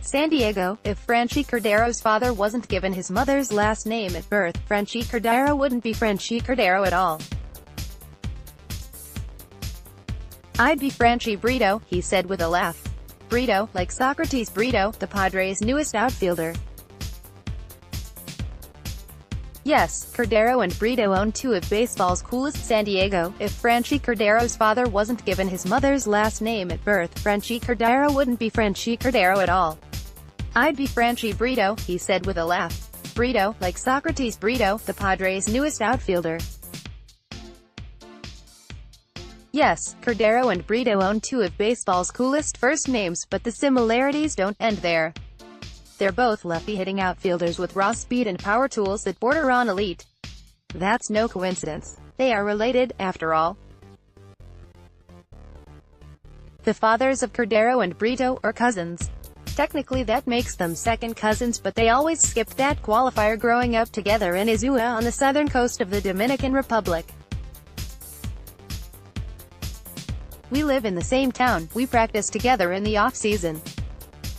San Diego. If Franchy Cordero's father wasn't given his mother's last name at birth, Franchy Cordero wouldn't be Franchy Cordero at all. "I'd be Franchy Brito," he said with a laugh. Brito, like Socrates Brito, the Padres' newest outfielder. Yes, Cordero and Brito own two of baseball's coolest. San Diego. If Franchy Cordero's father wasn't given his mother's last name at birth, Franchy Cordero wouldn't be Franchy Cordero at all. "I'd be Franchy Brito," he said with a laugh. Brito, like Socrates Brito, the Padres' newest outfielder. Yes, Cordero and Brito own two of baseball's coolest first names, but the similarities don't end there. They're both lefty-hitting outfielders with raw speed and power tools that border on elite. That's no coincidence. They are related, after all. The fathers of Cordero and Brito are cousins. Technically that makes them second cousins, but they always skipped that qualifier growing up together in Izua on the southern coast of the Dominican Republic. "We live in the same town, we practice together in the off-season.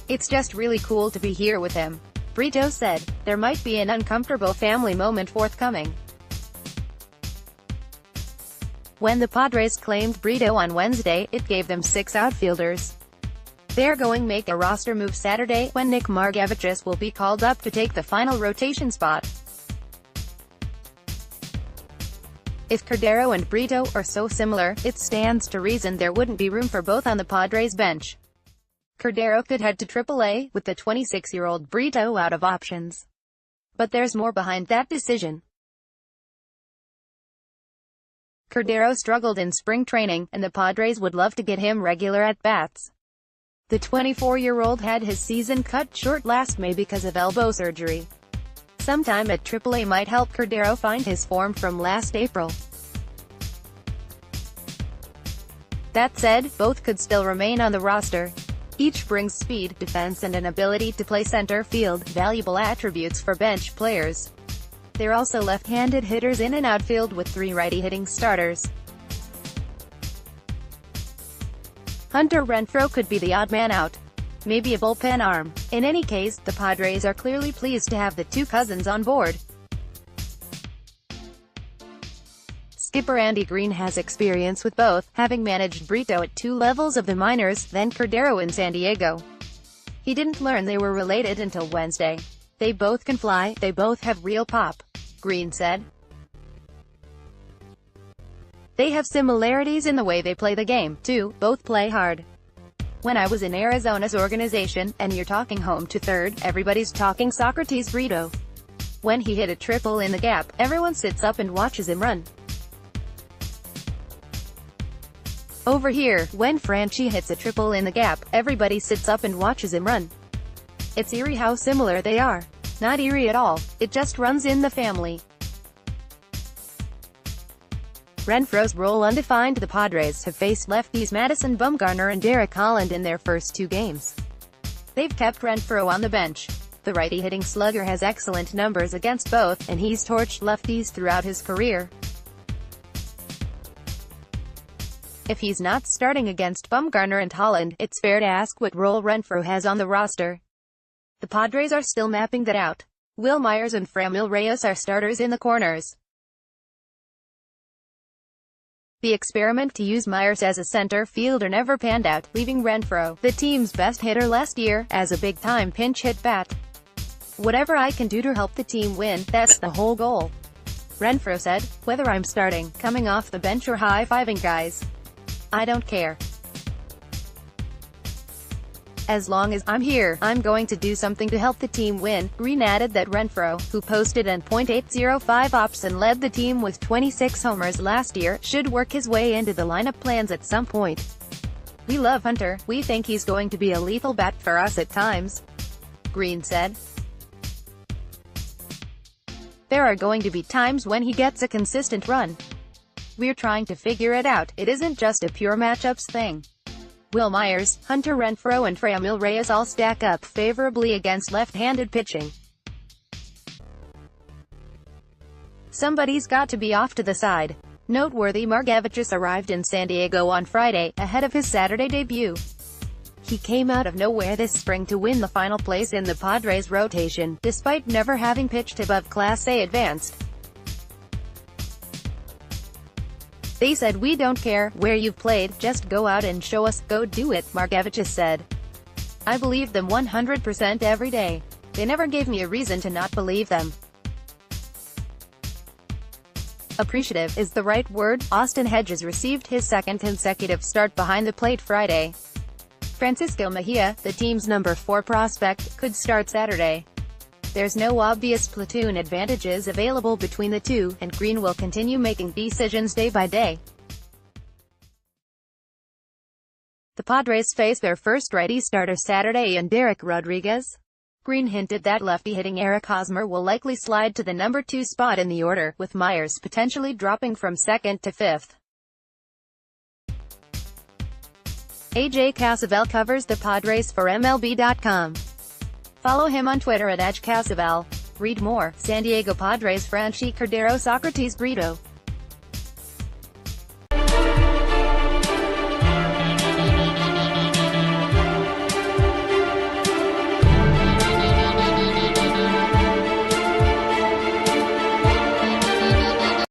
It's just really cool to be here with him," Brito said. There might be an uncomfortable family moment forthcoming. When the Padres claimed Brito on Wednesday, it gave them 6 outfielders. They're going to make a roster move Saturday, when Nick Margevicius will be called up to take the final rotation spot. If Cordero and Brito are so similar, it stands to reason there wouldn't be room for both on the Padres bench. Cordero could head to AAA, with the 26-year-old Brito out of options. But there's more behind that decision. Cordero struggled in spring training, and the Padres would love to get him regular at-bats. The 24-year-old had his season cut short last May because of elbow surgery. Sometime at AAA might help Cordero find his form from last April. That said, both could still remain on the roster. Each brings speed, defense and an ability to play center field, valuable attributes for bench players. They're also left-handed hitters in an outfield with 3 righty-hitting starters. Hunter Renfroe could be the odd man out. Maybe a bullpen arm. In any case, the Padres are clearly pleased to have the two cousins on board. Skipper Andy Green has experience with both, having managed Brito at 2 levels of the minors, then Cordero in San Diego. He didn't learn they were related until Wednesday. "They both can fly, they both have real pop," Green said. "They have similarities in the way they play the game, too, both play hard. When I was in Arizona's organization, and you're talking home to third, everybody's talking Socrates Brito. When he hit a triple in the gap, everyone sits up and watches him run. Over here, when Franchy hits a triple in the gap, everybody sits up and watches him run. It's eerie how similar they are. Not eerie at all, it just runs in the family." Renfroe's role undefined. The Padres have faced lefties Madison Bumgarner and Derek Holland in their first 2 games. They've kept Renfroe on the bench. The righty-hitting slugger has excellent numbers against both, and he's torched lefties throughout his career. If he's not starting against Bumgarner and Holland, it's fair to ask what role Renfroe has on the roster. The Padres are still mapping that out. Will Myers and Framil Reyes are starters in the corners. The experiment to use Myers as a center fielder never panned out, leaving Renfroe, the team's best hitter last year, as a big-time pinch hit bat. "Whatever I can do to help the team win, that's the whole goal," Renfroe said. "Whether I'm starting, coming off the bench or high-fiving guys, I don't care. As long as I'm here, I'm going to do something to help the team win." Green added that Renfroe, who posted an .805 ops and led the team with 26 homers last year, should work his way into the lineup plans at some point. "We love Hunter, we think he's going to be a lethal bat for us at times," Green said. "There are going to be times when he gets a consistent run. We're trying to figure it out, it isn't just a pure matchups thing." Will Myers, Hunter Renfroe and Framil Reyes all stack up favorably against left-handed pitching. Somebody's got to be off to the side. Noteworthy: Margevicius arrived in San Diego on Friday, ahead of his Saturday debut. He came out of nowhere this spring to win the final place in the Padres rotation, despite never having pitched above Class A advanced. "They said we don't care where you've played, just go out and show us, go do it," Markevicius said. "I believe them 100% every day. They never gave me a reason to not believe them." Appreciative is the right word. Austin Hedges received his second consecutive start behind the plate Friday. Francisco Mejia, the team's number 4 prospect, could start Saturday. There's no obvious platoon advantages available between the two, and Green will continue making decisions day by day. The Padres face their first righty starter Saturday in Derek Rodriguez. Green hinted that lefty-hitting Eric Hosmer will likely slide to the number 2 spot in the order, with Myers potentially dropping from 2nd to 5th. AJ Cassavell covers the Padres for MLB.com. Follow him on Twitter at @Cassavell. Read more: San Diego Padres Franchy Cordero, Socrates Brito.